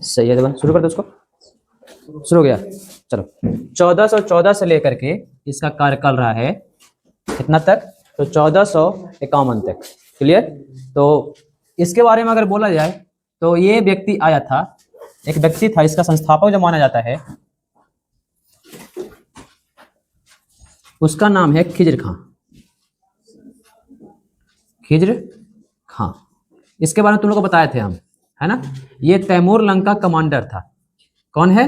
सही है जब शुरू कर दो उसको। शुरू हो गया, चलो। 1414 से लेकर के इसका कार्यकाल रहा है कितना तक, तो 1451 तक। क्लियर। तो इसके बारे में अगर बोला जाए तो ये व्यक्ति आया था, एक व्यक्ति था, इसका संस्थापक जो माना जाता है उसका नाम है खिज्र खां। खिज्र खां, इसके बारे में तुम लोग को बताए थे हम, है ना। ये तैमूर लंग का कमांडर था। कौन है?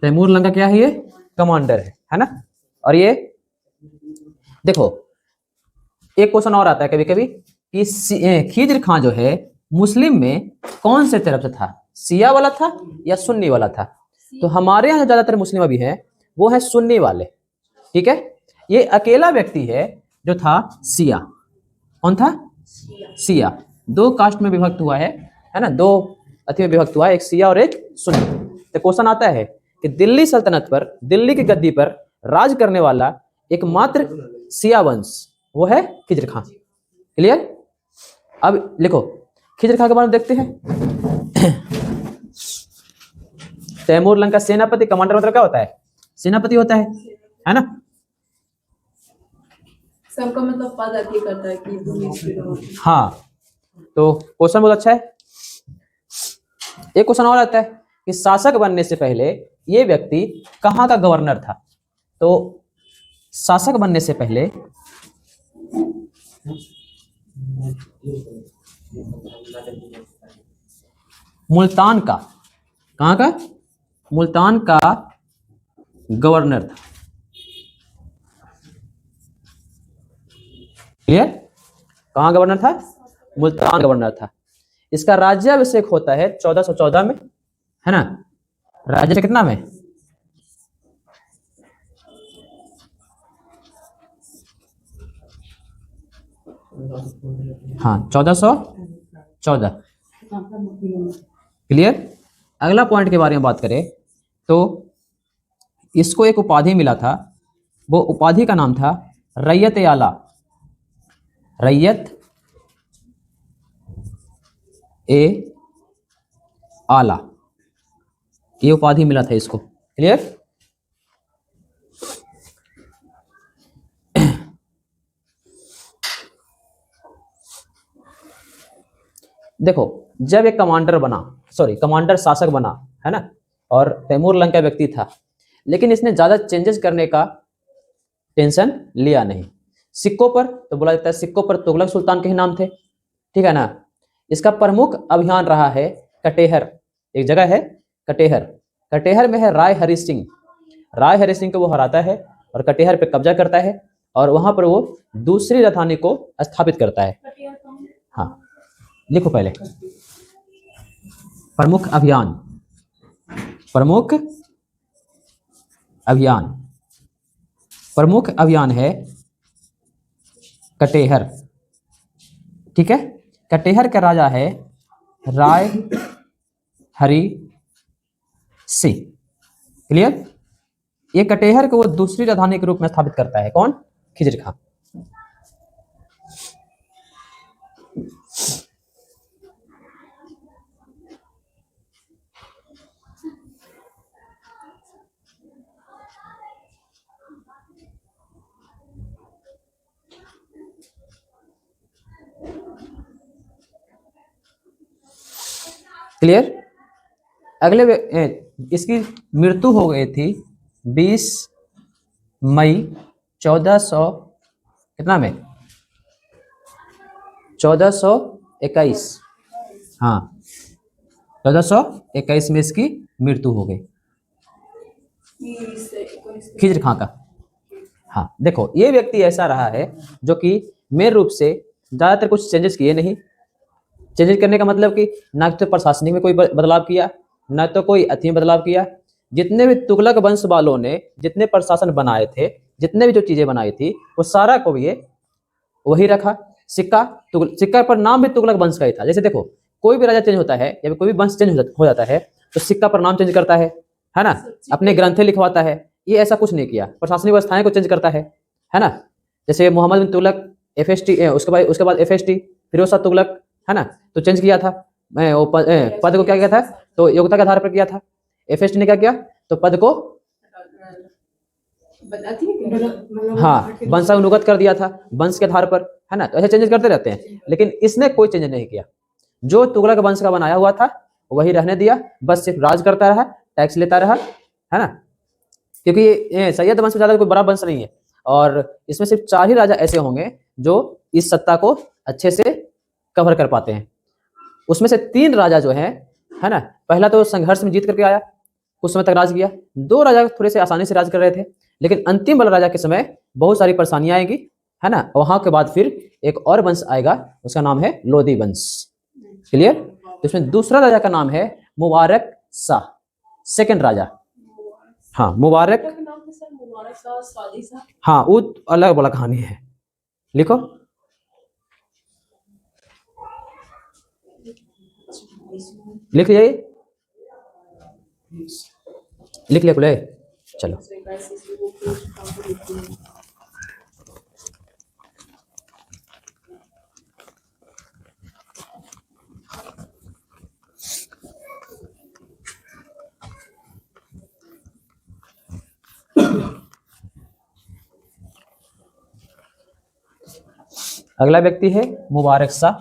तैमूर लंग का क्या है? ये कमांडर है ना। और ये देखो एक क्वेश्चन और आता है कभी कभी कि खिज्र खां जो है मुस्लिम में कौन से तरफ से था, शिया वाला था या सुन्नी वाला था? तो हमारे यहाँ ज्यादातर मुस्लिम अभी है वो है सुन्नी वाले, ठीक है। ये अकेला व्यक्ति है जो था शिया। कौन था? शिया। दो कास्ट में विभक्त हुआ है ना, दो अति में विभक्त हुआ है, एक शिया और एक सुन्नी। तो क्वेश्चन आता है कि दिल्ली सल्तनत पर, दिल्ली की गद्दी पर राज करने वाला एकमात्र शिया वंश वो है खिज्र खां। क्लियर। अब लिखो खिज्र खां के बारे में देखते हैं। तैमूर लंग का सेनापति, कमांडर मतलब क्या होता है? सेनापति होता है ना। सबका मतलब पद अति करता है कि हाँ। तो क्वेश्चन बहुत अच्छा है। एक क्वेश्चन और आता है कि शासक बनने से पहले ये व्यक्ति कहाँ का गवर्नर था? तो शासक बनने से पहले मुल्तान का, कहाँ का? मुल्तान का गवर्नर था। क्लियर। कहाँ गवर्नर था? मुल्तान गवर्नर था। इसका राज्याभिषेक होता है 1414 में, है ना। राज्य कितना में? हाँ 1414। क्लियर। अगला पॉइंट के बारे में बात करें तो इसको एक उपाधि मिला था, वो उपाधि का नाम था रैयत आला। रैयत ए आला, ये उपाधि मिला था इसको। क्लियर। देखो जब एक कमांडर बना, सॉरी कमांडर शासक बना, है ना, और तैमूर लंग का व्यक्ति था, लेकिन इसने ज्यादा चेंजेस करने का टेंशन लिया नहीं। सिक्कों पर तो बोला जाता है सिक्कों पर तुगलक सुल्तान के ही नाम थे, ठीक है ना। इसका प्रमुख अभियान रहा है कटेहर, एक जगह है कटेहर। कटेहर में है राय हरि सिंह। राय हरि सिंह को वो हराता है और कटेहर पे कब्जा करता है और वहां पर वो दूसरी राजधानी को स्थापित करता है। हाँ लिखो पहले प्रमुख अभियान। प्रमुख अभियान, प्रमुख अभियान है कटेहर, ठीक है। कटेहर का राजा है राय हरि सिंह। क्लियर। ये कटेहर को वो दूसरी राजधानी के रूप में स्थापित करता है। कौन? खिज्र खां। क्लियर। अगले इसकी मृत्यु हो गई थी 20 मई 1400 कितना में? 1421। हाँ 1421 में इसकी मृत्यु हो गई खिज्र खां का। हाँ देखो ये व्यक्ति ऐसा रहा है जो कि मेन रूप से ज्यादातर कुछ चेंजेस किए नहीं। चेंजेस करने का मतलब कि ना तो प्रशासनिक में कोई बदलाव किया, ना तो कोई अति में बदलाव किया। जितने भी तुगलक वंश वालों ने जितने प्रशासन बनाए थे, जितने भी जो चीजें बनाई थी, वो सारा को भी ये वही रखा। सिक्का, सिक्का पर नाम भी तुगलक वंश का ही था। जैसे देखो कोई भी राजा चेंज होता है या कोई भी वंश चेंज हो जाता है तो सिक्का पर नाम चेंज करता है ना, अपने ग्रंथे लिखवाता है ये ऐसा कुछ नहीं किया, प्रशासनिक व्यवस्थाएं को चेंज करता है ना। जैसे मोहम्मद बिन तुगलक FST, उसके बाद FST फिरोज शाह तुगलक, है ना, तो चेंज किया था। वो पद को क्या किया था, तो योग्यता के आधार पर किया था। FST ने क्या किया, तो पद को बताती है कि हाँ वंशानुगत कर दिया था, वंश के आधार पर, है ना। तो ऐसे चेंजेस करते रहते हैं, लेकिन इसने कोई चेंज नहीं किया। जो तुगलक वंश का बनाया हुआ था वही रहने दिया, बस सिर्फ राज करता रहा, टैक्स लेता रहा, है ना। क्योंकि ये सैयद वंश में ज्यादा कोई बड़ा वंश नहीं है, और इसमें सिर्फ 4 ही राजा ऐसे होंगे जो इस सत्ता को अच्छे से कवर कर पाते हैं। उसमें से 3 राजा जो है ना, पहला तो संघर्ष में जीत करके आया, कुछ समय तक राज किया। 2 राजा थोड़े से आसानी से राज कर रहे थे, लेकिन अंतिम वाला राजा के समय बहुत सारी परेशानियां आएगी, है ना। वहां के बाद फिर एक और वंश आएगा, उसका नाम है लोधी वंश। क्लियर। तो इसमें दूसरा राजा का नाम है मुबारक शाह, सेकंड राजा। हाँ मुबारक, का नाम है सर मुबारक शाह, स्वादी शाह। हाँ वो अलग वाला कहानी है, लिखो लिख लिया, लिख लिया कुले, चलो। अगला व्यक्ति है मुबारक शाह।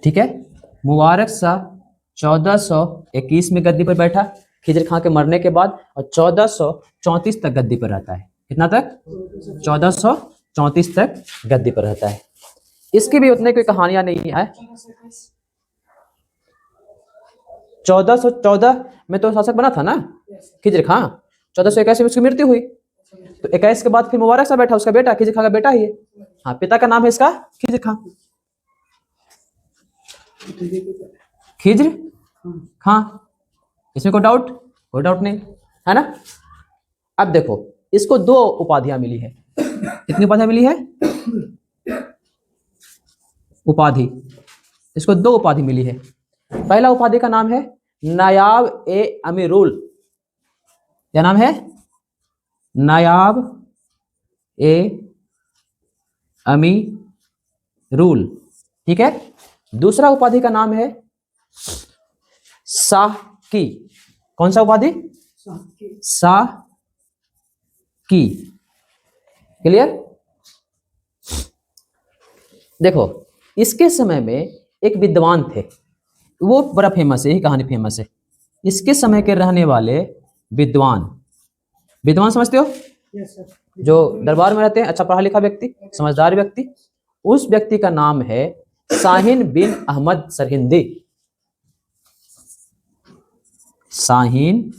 ठीक है, मुबारक शाह 1421 में गद्दी पर बैठा खिजर खां के मरने के बाद, और 1434 तक गद्दी पर रहता है। कितना तक? 1434 तक गद्दी पर रहता है। इसकी भी उतने कोई कहानियां नहीं है। 1414 में तो शासक बना था ना खिजर खां, 1481 में उसकी मृत्यु हुई, तो 21 के बाद फिर मुबारक शाह बैठा, उसका बेटा खिजर खां का बेटा ही है। हाँ, पिता का नाम है इसका खिजर खां, खिजर खां, इसमें कोई डाउट नहीं, है ना। अब देखो, इसको 2 उपाधियां मिली है। कितनी उपाधियां मिली है? उपाधि, इसको 2 उपाधि मिली है। पहला उपाधि का नाम है नायाब ए अमीरुल। क्या नाम है? नायाब ए अमीरुल। ठीक है। दूसरा उपाधि का नाम है शाह की। कौन सा उपाधि? शाह की। क्लियर। देखो, इसके समय में एक विद्वान थे, वो बड़ा फेमस है, यही कहानी फेमस है। इसके समय के रहने वाले विद्वान समझते हो? जो दरबार में रहते हैं, अच्छा पढ़ा लिखा व्यक्ति, समझदार व्यक्ति, उस व्यक्ति का नाम है शाहीन बिन अहमद सरहिंदी। शाहीन,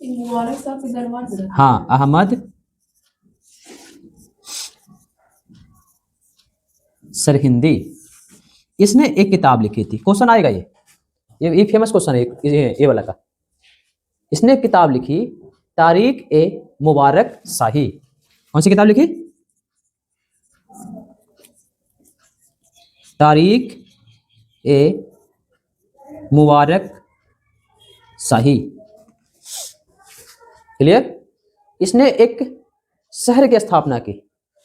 मुबारक शाह के दरबार में। हाँ, अहमद सरहिंदी। इसने एक किताब लिखी थी, क्वेश्चन आएगा ये फेमस क्वेश्चन है ये वाला का। इसने एक किताब लिखी, तारीख ए मुबारक शाही। कौन सी किताब लिखी? तारीख ए मुबारक शाही। क्लियर। इसने एक शहर की स्थापना की,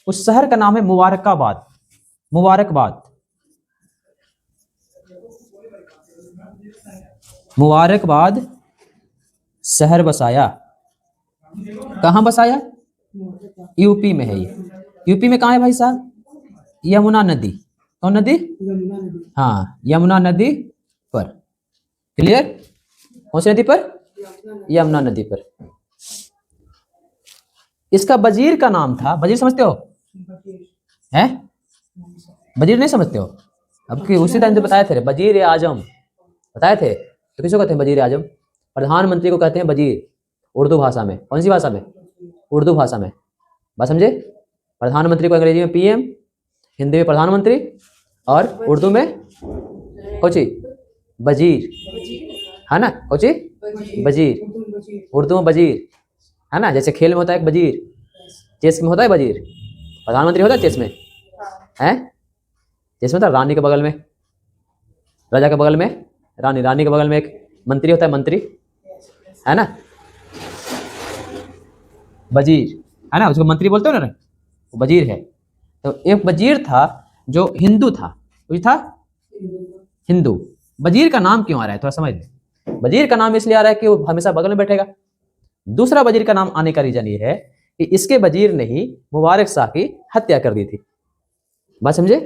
उस शहर का नाम है मुबारकाबाद। मुबारकबाद शहर बसाया। कहां बसाया? यूपी में है ये। यूपी में कहां है भाई साहब? यमुना नदी। कौन नदी? हाँ, यमुना नदी पर। क्लियर। कौन सी नदी पर? यमुना नदी पर। इसका वजीर का नाम था, वजीर समझते हो? हैं? वजीर नहीं समझते हो? अब कि उसी टाइम तो बताए थे, वजीर आजम बताए थे। तो किसको कहते हैं वजीर आजम? प्रधानमंत्री को कहते हैं वजीर, उर्दू भाषा में। कौन सी भाषा में? उर्दू भाषा में। बात समझे? प्रधानमंत्री को अंग्रेजी में PM, हिंदी में प्रधानमंत्री, और उर्दू में कोची वजीर, है ना। कोची वजीर, उर्दू में वजीर, है ना। जैसे खेल में होता है एक वजीर, चेस में होता है वजीर, प्रधानमंत्री होता है चेस में, है चेस में होता है रानी के बगल में, राजा के बगल में रानी, रानी के बगल में एक मंत्री होता है, मंत्री, है ना, वजीर, है ना, उसको मंत्री बोलते हो ना, वो वजीर है। तो एक वजीर था जो हिंदू था, कुछ था हिंदू। वजीर का नाम क्यों आ रहा है थोड़ा समझ लें। वजीर का नाम इसलिए आ रहा है कि वो हमेशा बगल में बैठेगा। दूसरा वजीर का नाम आने का रीजन ये है कि इसके वजीर ने ही मुबारक शाह की हत्या कर दी थी, बात समझे,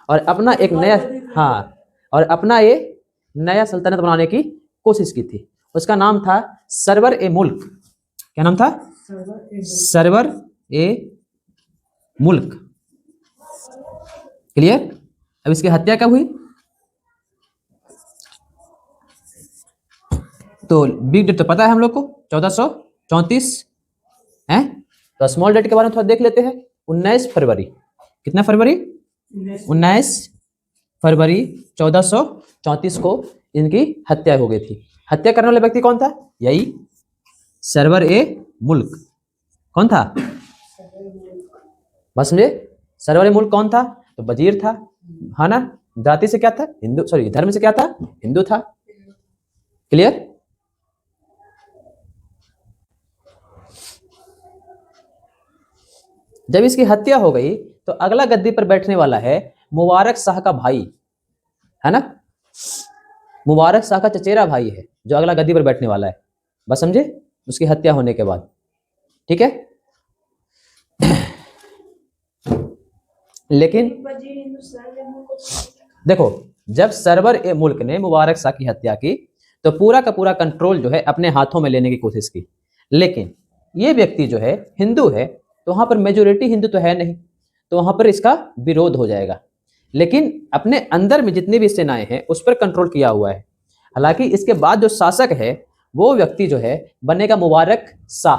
और अपना एक नया, हाँ, और अपना ये नया सल्तनत बनाने की कोशिश की थी। उसका नाम था सरवर ए मुल्क। क्या नाम था? सरवर ए मुल्क। क्लियर? अब इसकी हत्या कब हुई? तो बिग डेट तो पता है हम लोग को 1434 है। तो स्मॉल डेट के बारे में थोड़ा देख लेते हैं। 19 फरवरी, कितना फरवरी? 19 फरवरी 1434 को इनकी हत्या हो गई थी। हत्या करने वाला व्यक्ति कौन था? यही सरवर ए मुल्क। कौन था? बस समझे, सरवर ए मुल्क कौन था? तो वजीर था, है ना। जाति से क्या था? हिंदू, सॉरी धर्म से क्या था? हिंदू था। क्लियर? जब इसकी हत्या हो गई तो अगला गद्दी पर बैठने वाला है मुबारक शाह का भाई, है ना। मुबारक शाह का चचेरा भाई है जो अगला गद्दी पर बैठने वाला है, बस समझे, उसकी हत्या होने के बाद। ठीक है। लेकिन देखो, जब सरवर ए मुल्क ने मुबारक शाह की हत्या की तो पूरा का पूरा कंट्रोल जो है अपने हाथों में लेने की कोशिश की। लेकिन ये व्यक्ति जो है हिंदू है, तो वहां पर मेजोरिटी हिंदू तो है नहीं, तो वहां पर इसका विरोध हो जाएगा। लेकिन अपने अंदर में जितनी भी सेनाएं हैं उस पर कंट्रोल किया हुआ है। हालांकि इसके बाद जो शासक है वो व्यक्ति जो है बनेगा मुबारक शाह,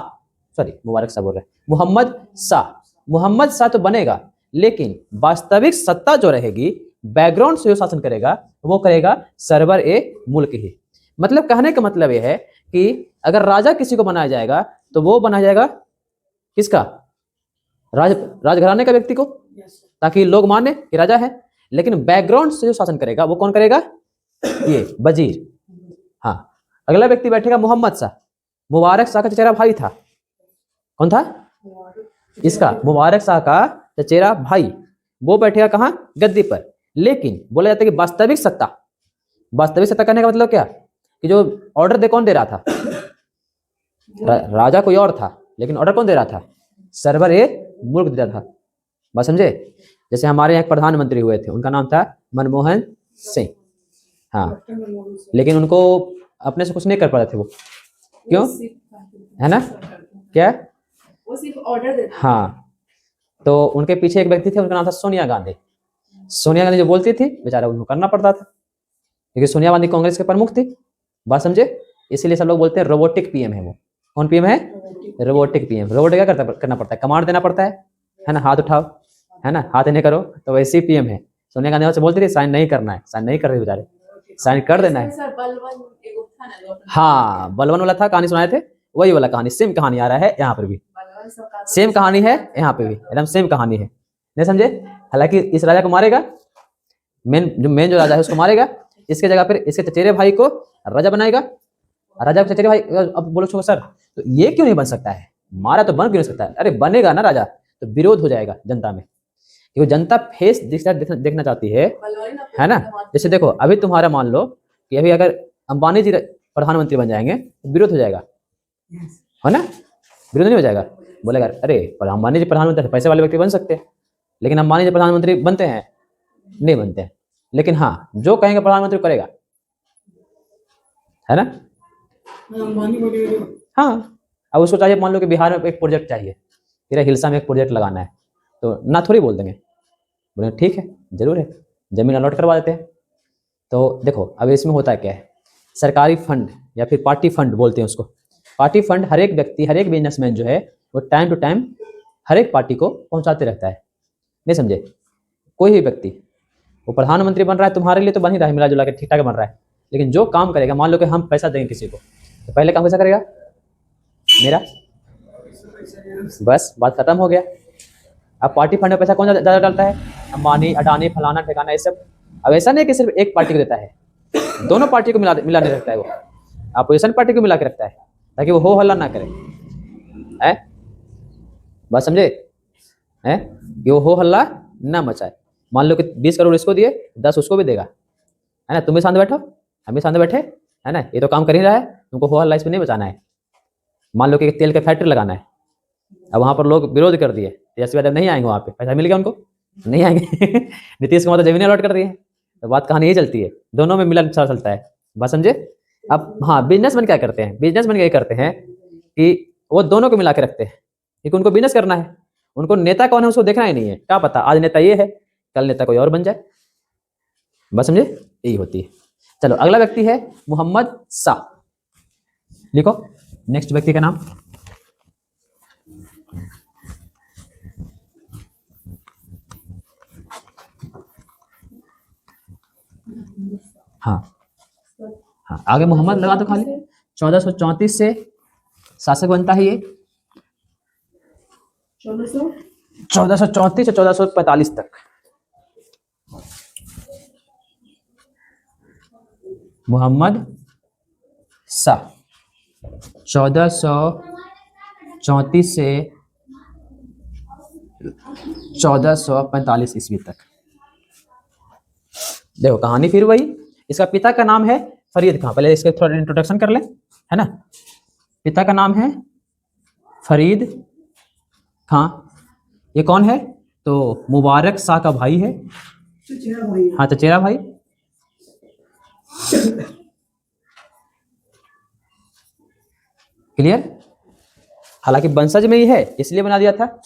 सॉरी मुबारक शाह बोल रहे हैं, मोहम्मद शाह। मोहम्मद शाह तो बनेगा, लेकिन वास्तविक सत्ता जो रहेगी, बैकग्राउंड से जो शासन करेगा वो करेगा सरवर ए मुल्क ही। मतलब कहने का मतलब यह है कि अगर राजा किसी को बनाया जाएगा तो वो बनाया जाएगा किसका? राजघराने का व्यक्ति को, ताकि लोग माने कि राजा है। लेकिन बैकग्राउंड से जो शासन करेगा वो कौन करेगा? ये वजीर। हाँ, अगला व्यक्ति बैठेगा मुहम्मद शाह। मुबारक शाह का चचेरा भाई था। कौन था? इसका मुबारक शाह का चचेरा भाई, वो बैठेगा कहाँ? गद्दी पर। लेकिन बोला जाता है कि वास्तविक सत्ता, वास्तविक सत्ता करने का मतलब क्या? कि जो ऑर्डर दे कौन दे रहा था? राजा कोई और था, लेकिन ऑर्डर कौन दे रहा था? सरवर ए मुल्क दे रहा था। बस समझे। जैसे हमारे यहाँ प्रधानमंत्री हुए थे, उनका नाम था मनमोहन सिंह। हाँ, लेकिन उनको अपने से कुछ नहीं कर पा रहे थे वो, क्यों? है ना, क्या? वो सिर्फ ऑर्डर देते। हाँ, तो उनके पीछे एक व्यक्ति थे, उनका नाम था सोनिया गांधी। सोनिया गांधी जो बोलती थी बेचारा उनको करना पड़ता था, क्योंकि सोनिया गांधी कांग्रेस के प्रमुख थी। बात समझे। इसीलिए सब लोग बोलते हैं रोबोटिक पीएम है वो। कौन पीएम है? Robotic PM. रोबोट क्या करना पड़ता है? कमांड देना पड़ता है ना, हाथ उठाओ, है ना, हाथ नहीं करो, तो वैसे ही पीएम है। सोनिया गांधी से बोलती थी साइन नहीं करना है, साइन नहीं कर रहे बेचारे, साइन कर देना है। सर बलवन एगो था ना, हाँ, बलवन वाला था, कहानी सुनाए थे, वही वाला कहानी, सेम कहानी आ रहा है यहाँ पर भी, बलवन सरकार सेम कहानी है यहाँ पे भी, एकदम सेम कहानी है। नहीं समझे? हालांकि इस राजा को मारेगा, मेन जो राजा है उसको मारेगा, इसके जगह फिर इसके चचेरे भाई को राजा बनाएगा। राजा के चचेरे भाई, अब बोलो छो सर तो ये क्यों नहीं बन सकता है? मारा तो बन क्यों नहीं सकता है? अरे बनेगा ना राजा, तो विरोध हो जाएगा जनता में, क्योंकि जनता फेस देखना चाहती है ना। जैसे देखो, अभी तुम्हारा मान लो कि अभी अगर अंबानी जी प्रधानमंत्री बन जाएंगे तो विरोध हो जाएगा, है ना, विरोध नहीं हो जाएगा। बोलेगा अरे अंबानी जी प्रधानमंत्री पैसे वाले व्यक्ति बन सकते हैं, लेकिन अंबानी जी प्रधानमंत्री बनते हैं? नहीं बनते हैं। लेकिन हाँ, जो कहेंगे प्रधानमंत्री करेगा, है ना। हाँ, अब उसको चाहिए, मान लो कि बिहार में एक प्रोजेक्ट चाहिए, फिर हिलसा में एक प्रोजेक्ट लगाना है, तो ना थोड़ी बोल देंगे, बोले ठीक है जरूर है, जमीन अलॉट करवा देते हैं। तो देखो अब इसमें होता क्या है, सरकारी फंड या फिर पार्टी फंड बोलते हैं उसको। पार्टी फंड हर एक व्यक्ति, हर एक बिजनेसमैन जो है वो टाइम टू टाइम हर एक पार्टी को पहुंचाते रहता है। नहीं समझे? कोई भी व्यक्ति, वो प्रधानमंत्री बन रहा है तुम्हारे लिए तो बन ही रहा है, मिला जुला के ठीक ठाक बन रहा है, लेकिन जो काम करेगा, मान लो कि हम पैसा देंगे किसी को, तो पहले काम कैसा करेगा? मेरा बस बात खत्म हो गया। अब पार्टी फंड में पैसा कौन ज्यादा डालता है? अंबानी, अडानी, फलाना ठिकाना, ये सब। अब ऐसा नहीं कि सिर्फ एक पार्टी को देता है, दोनों पार्टी को मिला नहीं रखता है वो, अपोजिशन पार्टी को मिला के रखता है ताकि वो हो हल्ला ना करे। है बात समझे? है कि वो हो हल्ला ना मचाए। मान लो कि 20 करोड़ इसको दिए, 10 उसको भी देगा, है ना। तुम भी सामने बैठो, हम भी सामने बैठे, है ना, ये तो काम कर ही रहा है, तुमको हो हल्ला इसमें नहीं बचाना है। मान लो कि तेल का फैक्ट्री लगाना है, अब वहाँ पर लोग विरोध कर दिए, तेजस्वी यादव नहीं आएंगे, वहाँ पे पैसा मिल गया उनको, नहीं आएंगे। नीतीश कुमार तो जमीन अलॉट कर दिए, तो बात कहानी यही चलती है, दोनों में मिलन चलता है। बात समझे? अब हाँ, बिजनेसमैन क्या करते हैं? बिजनेसमैन क्या करते हैं कि वो दोनों को मिला के रखते हैं, क्योंकि उनको बिजनेस करना है, उनको नेता कौन है उसको देखना ही नहीं है। क्या पता आज नेता ये है, कल नेता कोई और बन जाए। बात समझे? यही होती है। चलो अगला व्यक्ति है मोहम्मद शाह। लिखो नेक्स्ट व्यक्ति का नाम। हाँ हाँ, आगे मोहम्मद लगा दो खाली। 1434 से शासक बनता है ये, 1434 से 1445 तक। मोहम्मद शाह 1434 से 1445 ईस्वी तक। देखो कहानी फिर वही। इसका पिता का नाम है फरीद खां। पहले इसका थोड़ा इंट्रोडक्शन कर ले, है ना। पिता का नाम है फरीद खां। ये कौन है? तो मुबारक शाह का भाई है। हाँ, चचेरा भाई। क्लियर? हालांकि वंशज में ही है इसलिए बना दिया था।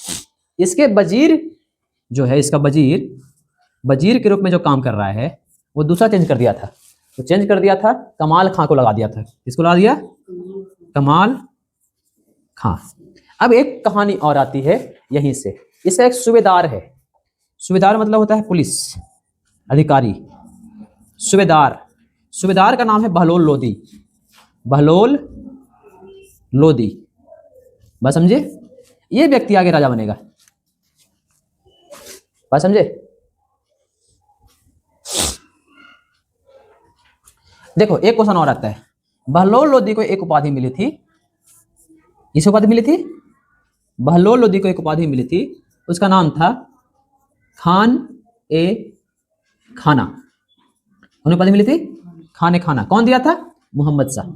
इसके वजीर जो है, इसका वजीर के रूप में जो काम कर रहा है वो दूसरा चेंज कर दिया था। तो चेंज कर दिया था, कमाल खां को लगा दिया था। किसको लगा दिया? कमाल खां। अब एक कहानी और आती है यहीं से। इसका एक सूबेदार है। सूबेदार मतलब होता है पुलिस अधिकारी। सूबेदार का नाम है बहलोल लोदी। बहलोल लोदी। बस समझे? ये व्यक्ति आगे राजा बनेगा। बस समझे? देखो एक क्वेश्चन और आता है। बहलोल लोदी को एक उपाधि मिली थी। इस उपाधि मिली थी, बहलोल लोदी को एक उपाधि मिली थी, उसका नाम था खान ए खाना। उन्हें उपाधि मिली थी खान ए खाना। कौन दिया था? मोहम्मद शाह।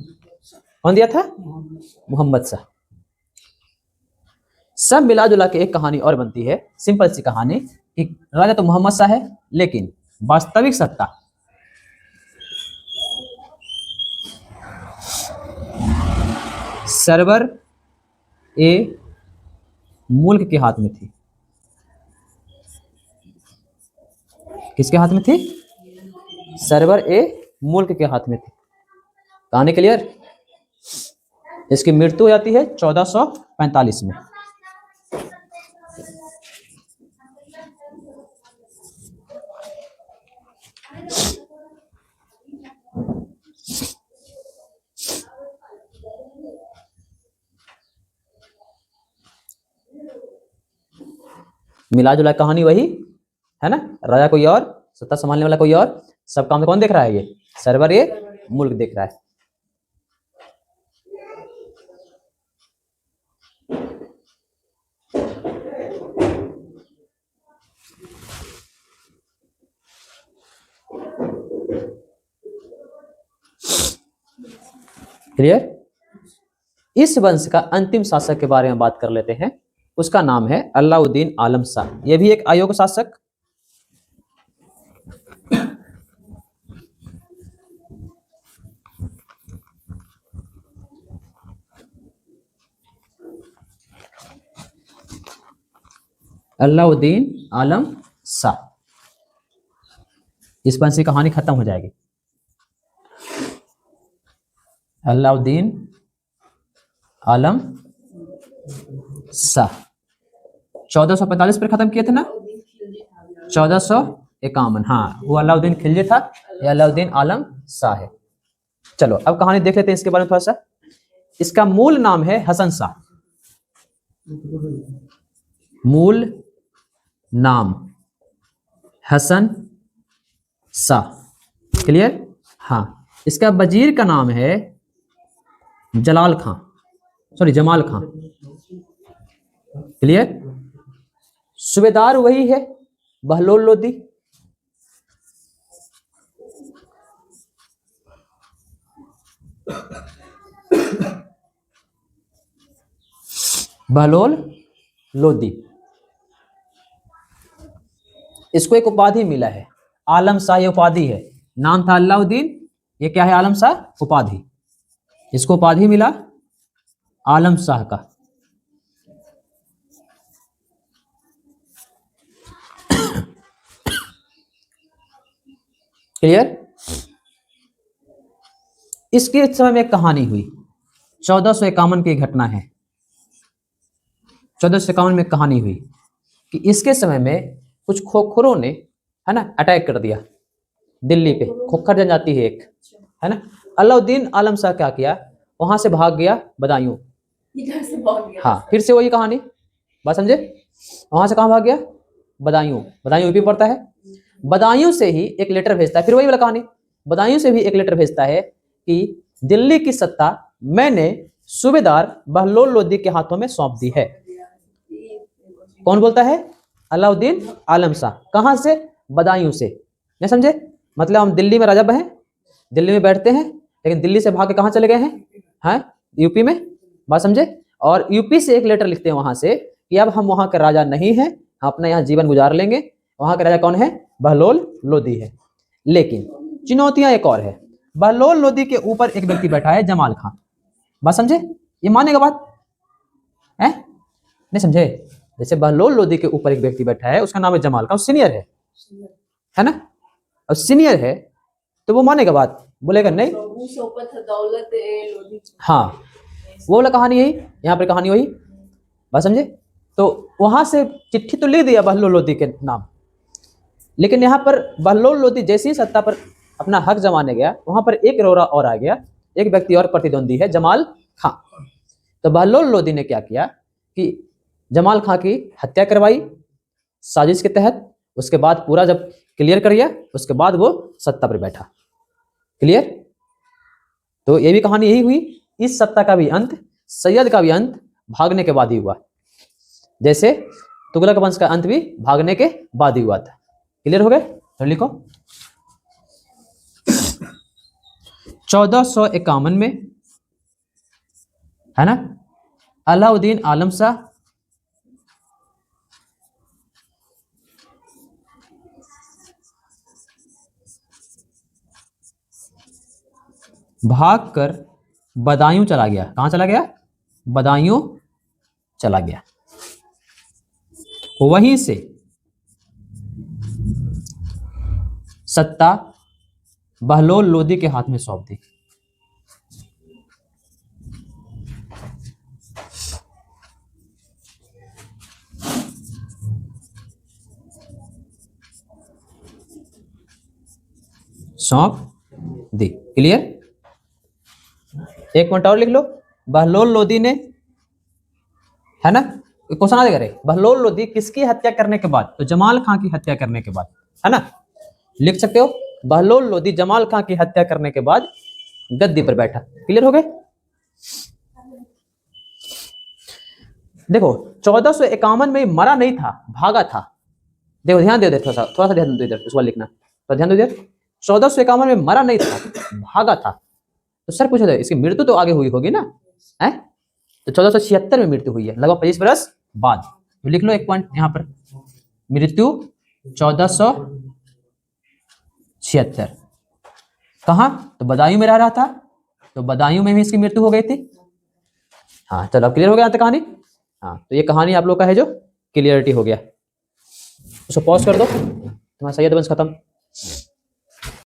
कौन दिया था? मोहम्मद शाह। सब मिला जुला के एक कहानी और बनती है, सिंपल सी कहानी कि राजा तो मोहम्मद शाह है, लेकिन वास्तविक सत्ता सरवर ए मुल्क के हाथ में थी। किसके हाथ में थी? सरवर ए मुल्क के हाथ में थी। कहानी क्लियर? इसकी मृत्यु हो जाती है 1445 में। मिला जुला कहानी वही है ना। राजा कोई और, सत्ता संभालने वाला कोई और, सब काम कौन देख रहा है? ये सरवर ये मुल्क देख रहा है। क्लियर? इस वंश का अंतिम शासक के बारे में बात कर लेते हैं। उसका नाम है अलाउद्दीन आलम शाह। यह भी एक अयोग्य शासक। अलाउद्दीन आलम शाह। इस वंश की कहानी खत्म हो जाएगी। अलाउद्दीन आलम शाह 1445 पर खत्म किए थे ना। 1451। हाँ, वो अलाउद्दीन खिलजी था, ये अलाउद्दीन आलम शाह है। चलो अब कहानी देख लेते हैं इसके बारे में थोड़ा सा। इसका मूल नाम है हसन शाह। मूल नाम हसन शाह। क्लियर? हाँ, इसका वजीर का नाम है जलाल खां, सॉरी जमाल खां। क्लियर? सूबेदार वही है बहलोल लोदी। बहलोल लोदी। इसको एक उपाधि मिला है, आलम शाह, ये उपाधि है। नाम था अलाउद्दीन, ये क्या है? आलम शाह, उपाधि। इसको उपाधि मिला आलम शाह का। क्लियर? इसके समय में एक कहानी हुई, 1451 की घटना है। 1451 में कहानी हुई कि इसके समय में कुछ खोखरों ने, है ना, अटैक कर दिया दिल्ली पे। खोखर जनजाति है एक, है ना। अलाउद्दीन आलम शाह क्या किया, वहां से भाग गया बदायूं। इधर से भाग गया। हाँ, फिर से वही कहानी, बात समझे? वहां से कहाँ भाग गया? बदायूं। बदायूं यूपी पड़ता है। बदायूं से ही एक लेटर भेजता है, फिर वही वाला कहानी। बदायूं से भी एक लेटर भेजता है कि दिल्ली की सत्ता मैंने सूबेदार बहलोल लोदी के हाथों में सौंप दी है। कौन बोलता है? अलाउद्दीन आलम शाह। कहां से? बदायूं से। नहीं समझे? मतलब हम दिल्ली में राजा हैं, दिल्ली में बैठते हैं, लेकिन दिल्ली से भाग के कहां चले गए हैं? हाँ, यूपी में। बात समझे? और यूपी से एक लेटर लिखते हैं वहां से कि अब हम वहां के राजा नहीं हैं, हम अपना यहाँ जीवन गुजार लेंगे। वहां के राजा कौन है? बहलोल लोदी है। लेकिन चुनौतियां एक और है। बहलोल लोदी के ऊपर एक व्यक्ति बैठा है, जमाल खां। बात समझे? ये मानेगा बात है? नहीं समझे? जैसे बहलोल लोदी के ऊपर एक व्यक्ति बैठा है, उसका नाम है जमाल खां, सीनियर है ना। और सीनियर है तो वो मानेगा बात, बोलेगा नहीं। दौलत लोधी। हाँ, वो वाला कहानी यही, यहाँ पर कहानी वही। बात समझे? तो वहां से चिट्ठी तो लिख दिया बहलोल लोदी के नाम, लेकिन यहाँ पर बहलोल लोदी जैसे ही सत्ता पर अपना हक जमाने गया, वहां पर एक रोरा और आ गया, एक व्यक्ति और प्रतिद्वंदी है, जमाल खां। तो बहलोल लोदी ने क्या किया कि जमाल खां की हत्या करवाई साजिश के तहत। उसके बाद पूरा जब क्लियर कर दिया, उसके बाद वो सत्ता पर बैठा। क्लियर? तो ये भी कहानी यही हुई। इस सत्ता का भी अंत, सैयद का भी अंत भागने के बाद ही हुआ, जैसे तुगलक वंश का अंत भी भागने के बाद ही हुआ था। क्लियर हो गए? तो लिखो 1451 में, है ना, अलाउद्दीन आलम शाह भागकर बदायूं चला गया। कहां चला गया? बदायूं चला गया। वहीं से सत्ता बहलोल लोदी के हाथ में सौंप दी। सौंप दी। क्लियर? एक पॉइंट और लिख लो, बहलोल लोदी ने, है ना, क्वेश्चन आ जाएगा रे, बहलोल लोदी किसकी हत्या करने के बाद? तो जमाल खां की हत्या करने के बाद, है ना, लिख सकते हो। बहलोल लोदी जमाल खां की हत्या करने के बाद गद्दी पर बैठा। क्लियर हो गए? देखो 1451 में मरा नहीं था, भागा था। देखो ध्यान दे, थोड़ा सा ध्यान दो इधर, उसको लिखना तो ध्यान दो इधर। 1451 में मरा नहीं था, भागा था। तो सर पूछा जाए, इसकी मृत्यु तो आगे हुई होगी ना, है? तो 1476 में मृत्यु हुई है, लगभग 25 बरस बाद। तो लिख लो एक पॉइंट यहाँ पर, मृत्यु 1476। कहाँ? तो बदायूं में रह रहा था, तो बदायूं में भी इसकी मृत्यु हो गई थी। हाँ चलो, अब क्लियर हो गया यहाँ तक कहानी। हाँ, तो ये कहानी आप लोग का है जो क्लियरिटी हो गया। उसको पॉज कर दो, तुम्हारा सैयद वंश खत्म।